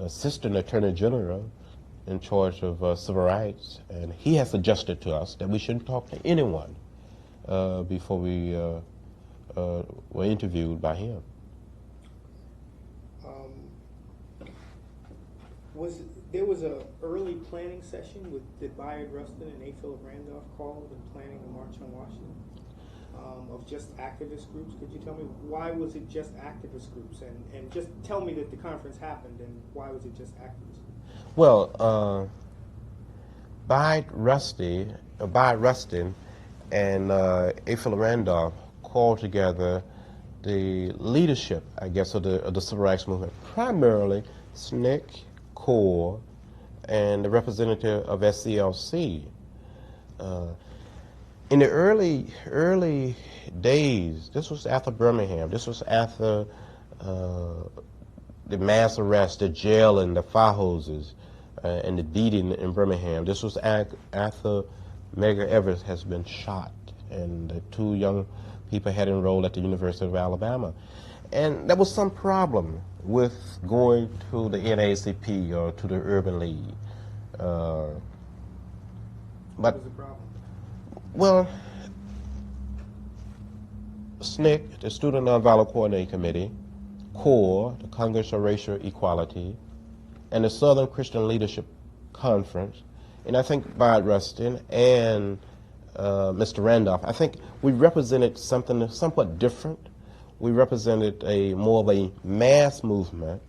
Assistant Attorney General in charge of civil rights, and he has suggested to us that we shouldn't talk to anyone before we were interviewed by him. There was an early planning session that Bayard Rustin and A. Philip Randolph called in planning the March on Washington of just activist groups. Could you tell me why was it just activist groups? And just tell me that the conference happened and why was it just activist groups? Well, Bayard Rustin and A. Philip Randolph called together the leadership, I guess, of the civil rights movement, primarily SNCC, CORE, and the representative of SCLC. In the early days, this was after Birmingham, this was after the mass arrest, the jailing, the fire hoses, and the beating in Birmingham. This was after Medgar Evers has been shot, and the two young people had enrolled at the University of Alabama. And there was some problem with going to the NAACP or to the Urban League. What was the problem? Well, SNCC, the Student Nonviolent Coordinating Committee, CORE, the Congress of Racial Equality, and the Southern Christian Leadership Conference, and I think Bayard Rustin and Mr. Randolph, I think we represented something somewhat different. We represented more of a mass movement.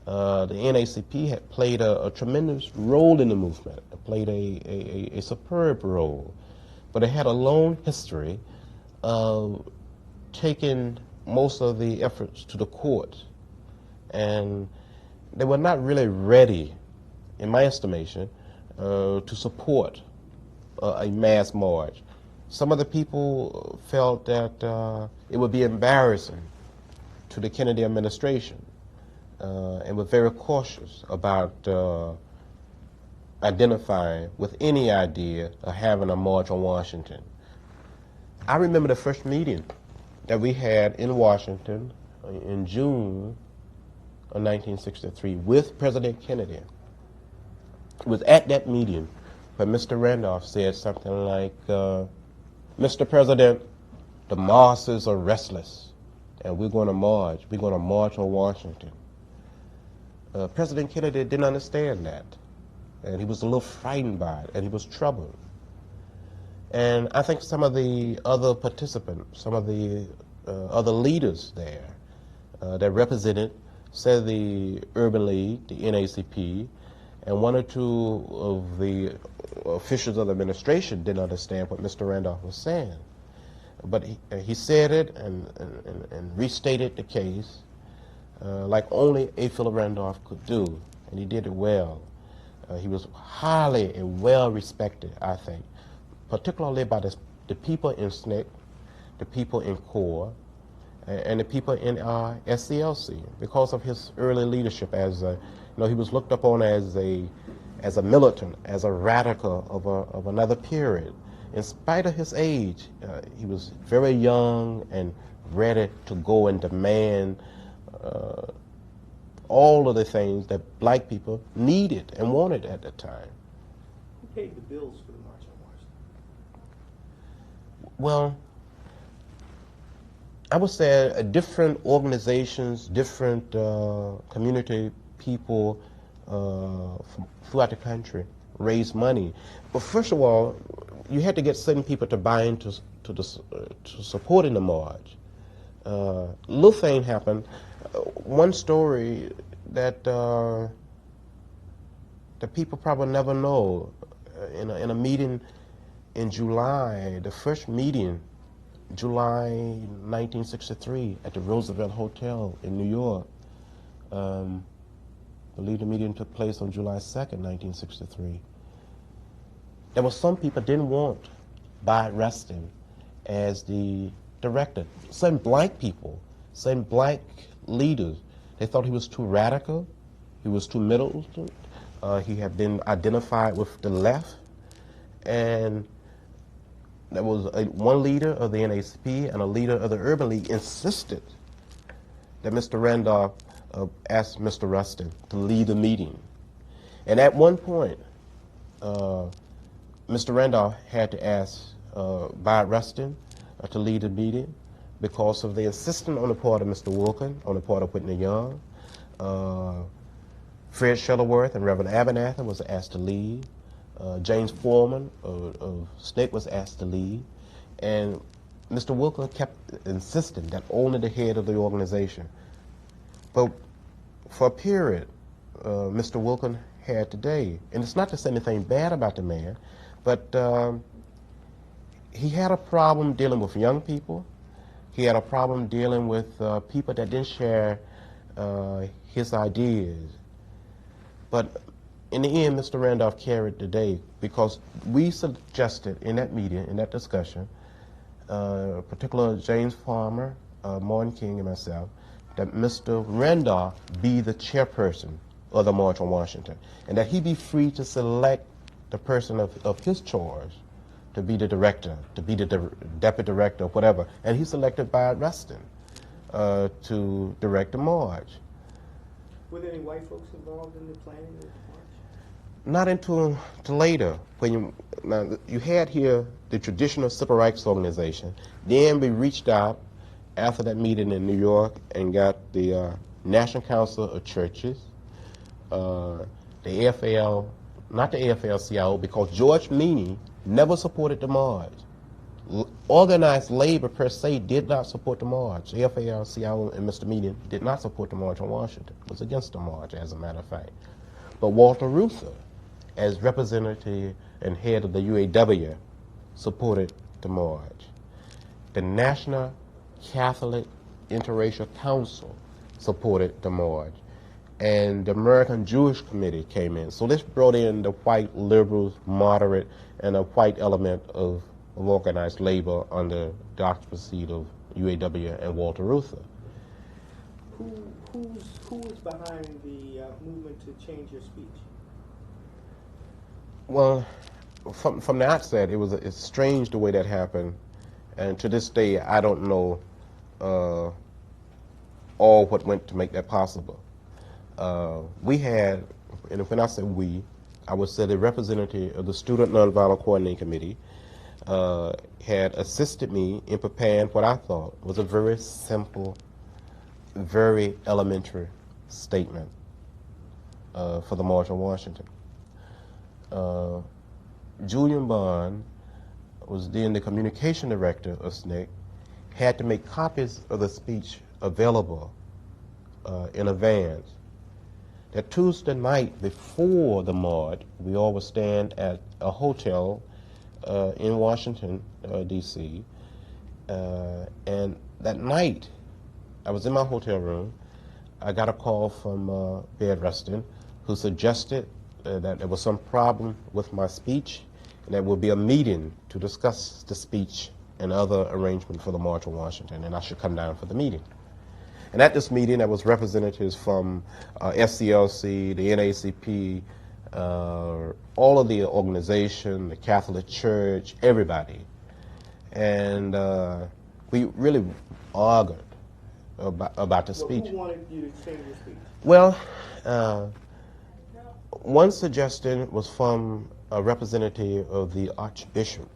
The NAACP had played a tremendous role in the movement. It played a superb role, but it had a long history of taking most of the efforts to the courts, and they were not really ready, in my estimation, to support a mass march. Some of the people felt that it would be embarrassing to the Kennedy administration and were very cautious about identifying with any idea of having a march on Washington. I remember the first meeting that we had in Washington in June of 1963 with President Kennedy. It was at that meeting where Mr. Randolph said something like, Mr. President, the masses are restless, and we're going to march. We're going to march on Washington. President Kennedy didn't understand that, and he was a little frightened by it, and he was troubled. And I think some of the other participants, some of the other leaders there that represented, said the Urban League, the NAACP, and one or two of the officials of the administration didn't understand what Mr. Randolph was saying. But he said it and restated the case like only A. Philip Randolph could do, and he did it well. He was highly and well respected, I think, particularly by the people in SNCC, the people in CORE, and the people in SCLC, because of his early leadership as he was looked upon as a militant, as a radical of another period. In spite of his age, he was very young and ready to go and demand all of the things that black people needed and wanted at that time. Who paid the bills for the March on Washington? Well, I would say different organizations, different community people throughout the country raised money. But first of all, you had to get certain people to buy into to supporting the march. Little thing happened. One story that the people probably never know. In a meeting in July, the first meeting, July 1963, at the Roosevelt Hotel in New York. I believe the meeting took place on July 2nd, 1963. There were some people didn't want Bayard Rustin as the director. Some black people, some black leaders, they thought he was too radical, he was too militant, he had been identified with the left, and there was one leader of the NAACP and a leader of the Urban League insisted that Mr. Randolph asked Mr. Rustin to lead the meeting. And at one point, Mr. Randolph had to ask Bayard Rustin to lead the meeting because of the insistence on the part of Mr. Wilkin, on the part of Whitney Young. Fred Shuttleworth and Reverend Abernathy was asked to lead. James Foreman of SNCC was asked to lead. And Mr. Wilkin kept insisting that only the head of the organization. But for a period, Mr. Wilkin had today, and it's not to say anything bad about the man, but he had a problem dealing with young people. He had a problem dealing with people that didn't share his ideas. But in the end, Mr. Randolph carried the day because we suggested in that meeting, in that discussion, particularly James Farmer, Martin King, and myself, that Mr. Randolph be the chairperson of the March on Washington, and that he be free to select the person of his choice to be the director, to be the deputy director, whatever. And he selected Bayard Rustin to direct the march. Were there any white folks involved in the planning of the march? Not until later, when you had here the traditional civil rights organization. Then we reached out after that meeting in New York and got the National Council of Churches, the AFL, not the AFL-CIO, because George Meany never supported the march. Organized labor per se did not support the march. AFL-CIO and Mr. Meany did not support the March on Washington. It was against the march, as a matter of fact. But Walter Reuther, as representative and head of the UAW, supported the march. The National Catholic Interracial Council supported the march. And the American Jewish Committee came in. So this brought in the white liberals, moderate, and a white element of organized labor under the occupancy of UAW and Walter Reuther. Who was behind the movement to change your speech? Well, from the outset, it's strange the way that happened, and to this day, I don't know all what went to make that possible. We had, and when I say we, I would say the representative of the Student Nonviolent Coordinating Committee had assisted me in preparing what I thought was a very simple, very elementary statement for the March on Washington. Julian Bond was then the communication director of SNCC, had to make copies of the speech available in advance. That Tuesday night before the march, we all would stand at a hotel in Washington, D.C. And that night, I was in my hotel room. I got a call from Bayard Rustin, who suggested that there was some problem with my speech, and there would be a meeting to discuss the speech and other arrangements for the March on Washington, and I should come down for the meeting. And at this meeting, there was representatives from SCLC, the NAACP, all of the organization, the Catholic Church, everybody. And we really argued about the speech. Who wanted you to change your speech? Well, one suggestion was from a representative of the Archbishop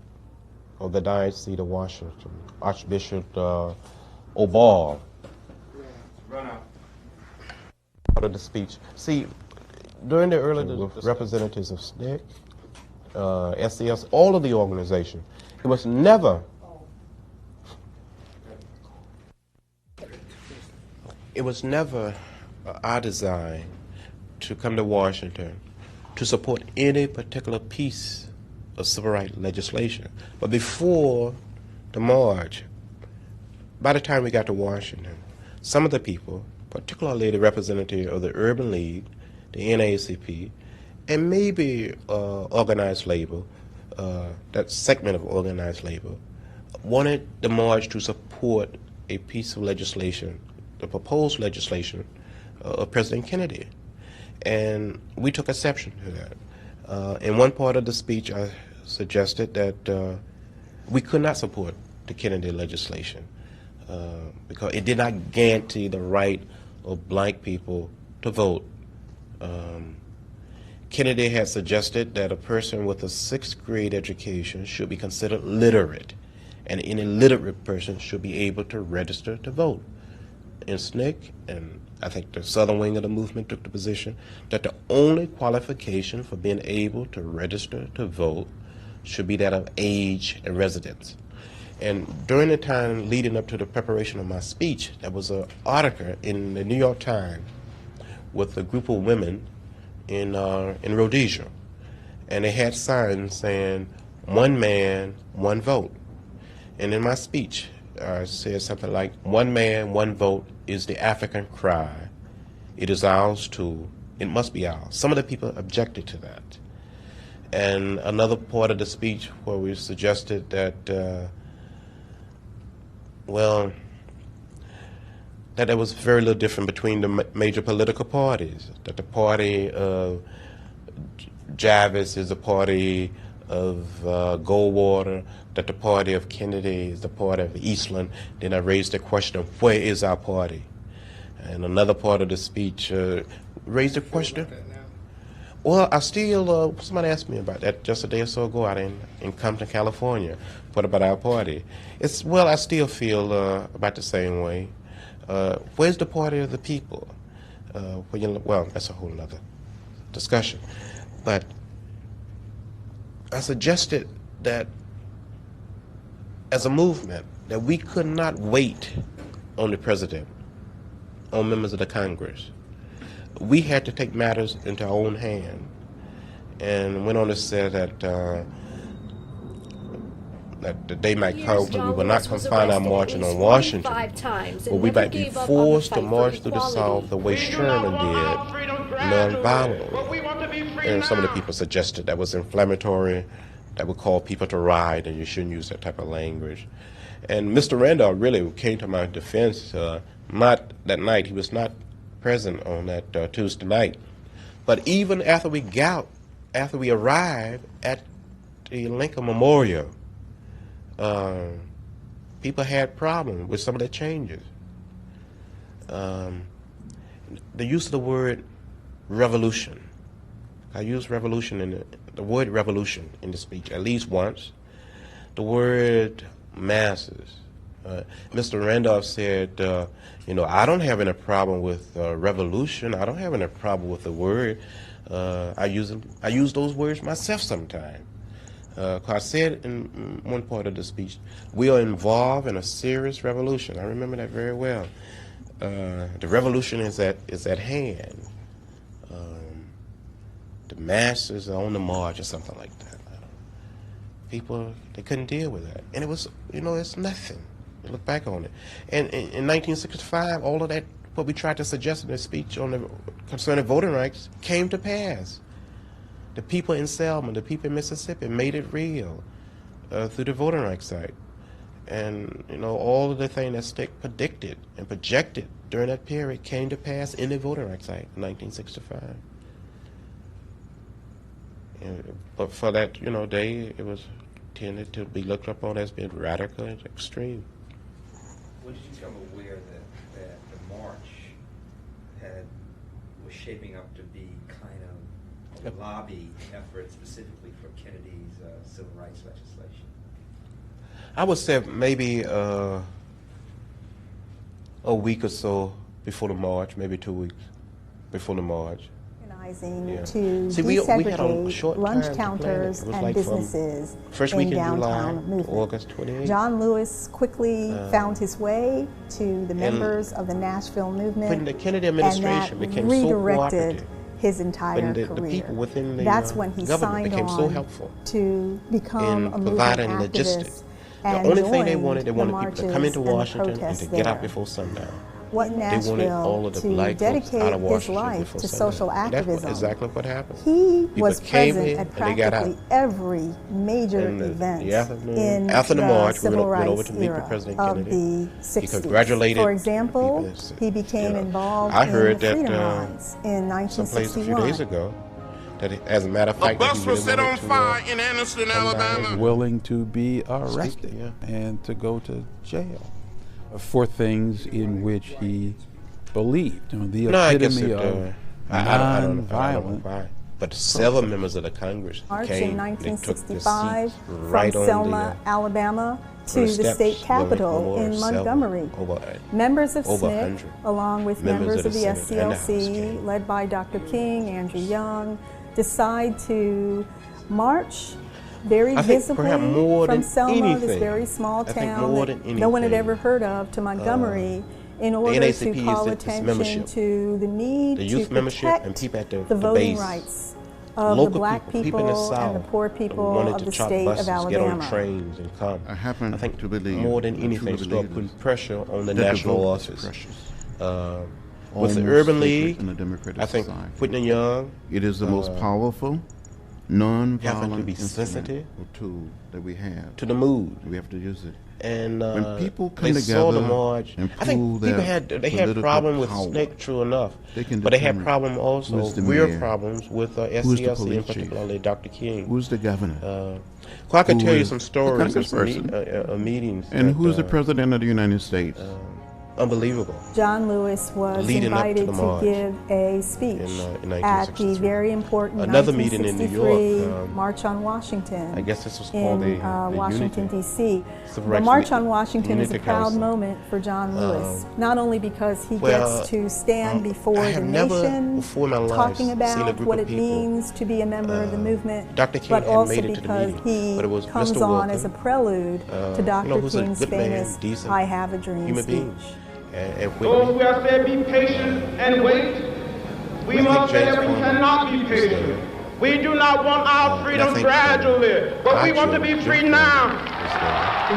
of the Diocese of Washington, Archbishop Obal. Run out. Part of the speech. See, during the early with representatives of SNCC, SCS, all of the organization, it was never our design to come to Washington to support any particular piece of civil rights legislation. But before the march, by the time we got to Washington, some of the people, particularly the representative of the Urban League, the NAACP, and maybe organized labor, that segment of organized labor, wanted the march to support a piece of legislation, the proposed legislation of President Kennedy. And we took exception to that. In one part of the speech, I suggested that we could not support the Kennedy legislation because it did not guarantee the right of black people to vote. Kennedy had suggested that a person with a 6th grade education should be considered literate, and any literate person should be able to register to vote. And SNCC, and I think the southern wing of the movement, took the position that the only qualification for being able to register to vote should be that of age and residence. And during the time leading up to the preparation of my speech, there was an article in the New York Times with a group of women in Rhodesia, and they had signs saying, "One man, one vote." And in my speech, I said something like, "One man, one vote is the African cry. It is ours too. It must be ours." Some of the people objected to that. And another part of the speech where we suggested that, that there was very little different between the major political parties, that the party of Jarvis is the party of Goldwater, that the party of Kennedy is the party of Eastland. Then I raised the question of where is our party? And another part of the speech raised the question. Well, I still, somebody asked me about that just a day or so ago out in Compton, California. What about our party? I still feel about the same way. Where's the party of the people? That's a whole other discussion. But I suggested that as a movement, that we could not wait on the president, on members of the Congress. We had to take matters into our own hand, and went on to say that that the day might come when we will not confine our marching on Washington, but we might be forced to march through the South the way Sherman did, nonviolently. And some of the people suggested that was inflammatory, that would call people to riot, and you shouldn't use that type of language. And Mr. Randolph really came to my defense. Not that night; he was not present on that Tuesday night. But even after we arrived at the Lincoln Memorial, people had problems with some of the changes. The use of the word revolution. I used revolution in the word revolution in the speech at least once. The word masses. Mr. Randolph said, I don't have any problem with revolution. I don't have any problem with the word. I use those words myself sometimes. I said in one part of the speech, we are involved in a serious revolution. I remember that very well. The revolution is at hand. The masses are on the march or something like that. People, they couldn't deal with that. And it was, it's nothing. You look back on it. And in 1965, all of that, what we tried to suggest in the speech concerning voting rights came to pass. The people in Selma, the people in Mississippi made it real through the Voting Rights Act. And, all of the things that Stick predicted and projected during that period came to pass in the Voting Rights Act in 1965. But for that, day, it was tended to be looked upon as being radical and extreme. When did you become aware that the march was shaping up to be kind of a lobby effort specifically for Kennedy's civil rights legislation? I would say maybe a week or so before the march, maybe 2 weeks before the march. Yeah. To desegregate lunch counters and businesses in downtown movement. August 28th. John Lewis quickly found his way to the members of the Nashville movement, when the Kennedy administration became redirected his entire career. The people within the That's when he signed became on so helpful to become a movement activist. Logistics. The only thing they wanted people to come into Washington and to get out before sundown. What Nashville to dedicate his life to social activism. That's exactly what happened. He was present at practically every major event in the civil rights era of the 60s. For example, he became involved in the Freedom Rides in 1961. A few days ago, that as a matter of fact, a bus was set on fire in Anderson, Alabama. Was willing to be arrested and to go to jail for things in which he believed. The epitome of I don't know why. But several members of the Congress came. In 1965, right from Selma, Alabama, to the state capitol in Montgomery. Members of SNCC, along with members of the SCLC, led by Dr. King, Andrew Young, decide to march very visibly from Selma, this very small town that no one had ever heard of, to Montgomery, in order to call attention to the need to protect the voting rights of the black people and the poor people of the state of Alabama. Get on trains and come. I think to believe more than anything, start putting pressure on the national office. With the Urban League, I think Whitney Young, it is the most powerful, non-violent to be sensitive tool that we have to the mood. We have to use it. And when people come they together saw the march, and I think people had problem with SNCC, true enough, but they had problem also, real problems with SCLC, and particularly Dr. King. Who's the governor? Well, I can tell you some stories of meetings. And who's the president of the United States? Unbelievable. John Lewis was invited to give a speech at the very important 1963 March on Washington. I guess this was called in Washington, D.C. The March on Washington is a proud moment for John Lewis, not only because he gets to stand before the nation talking about what it means to be a member of the movement, but also because he comes on as a prelude to Dr. King's famous I Have a Dream speech. Those who have said be patient and wait, we must say that we cannot be patient. We do not want our freedom gradually, but we want to be free now.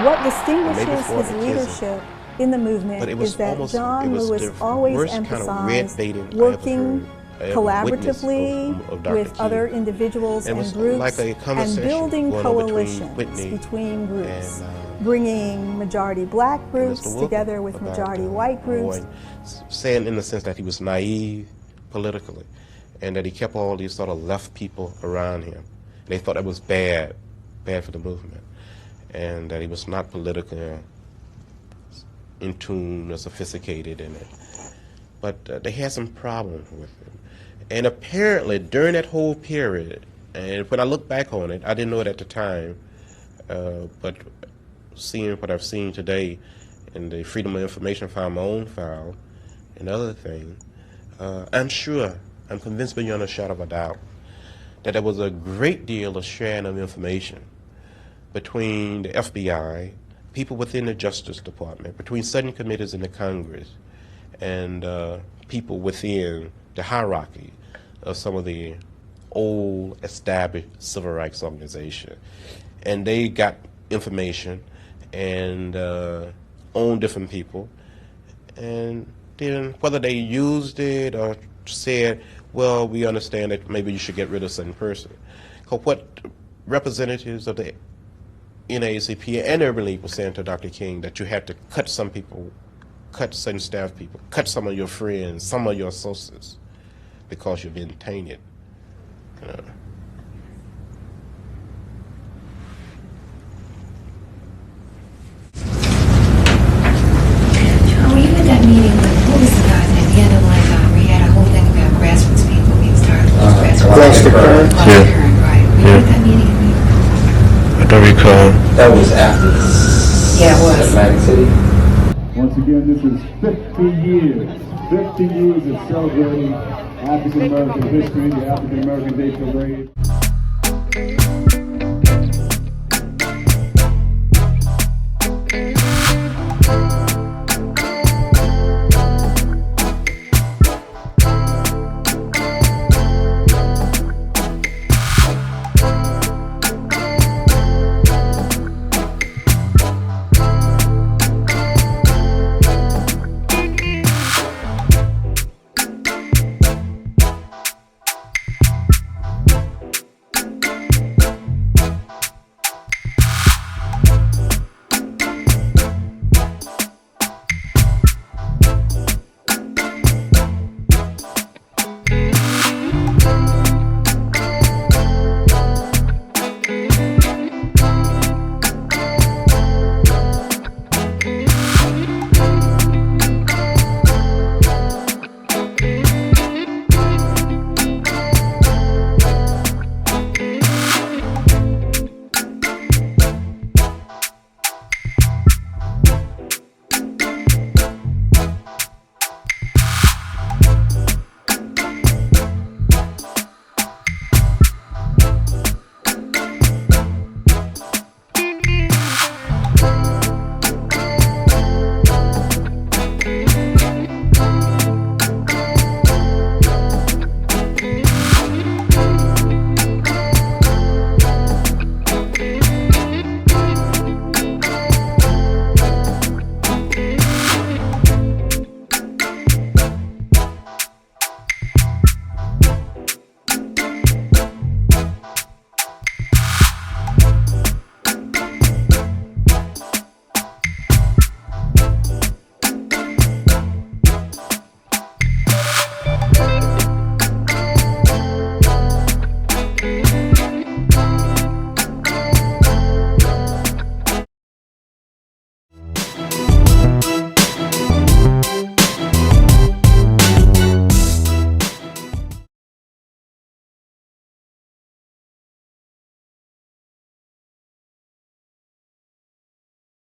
What distinguishes his leadership in the movement is that John Lewis always emphasized working collaboratively with other individuals and groups and building coalitions between groups. Bringing majority black groups together with majority white groups. Saying in the sense that he was naive politically, and that he kept all these sort of left people around him. They thought that was bad for the movement, and that he was not politically in tune or sophisticated in it. But they had some problems with him. And apparently during that whole period, and when I look back on it, I didn't know it at the time, but seeing what I've seen today in the Freedom of Information file, my own file, and other things, I'm convinced beyond a shadow of a doubt that there was a great deal of sharing of information between the FBI, people within the Justice Department, between certain committees in the Congress, and people within the hierarchy of some of the old established civil rights organizations. And they got information and on different people, and then whether they used it or said, well, we understand that maybe you should get rid of a certain person. Because what representatives of the NAACP and Urban League were saying to Dr. King, that you had to cut some people, cut certain staff people, cut some of your friends, some of your associates, because you've been tainted. That meeting with, what was the guy's name? The other one, we had a whole thing about grassroots people being started. Grassroots. Right. Were you at that meeting? I don't recall. That was after this. Yeah, it was. Atlantic City. Once again, this is 50 years. 50 years of celebrating African American history, the African American Day Parade.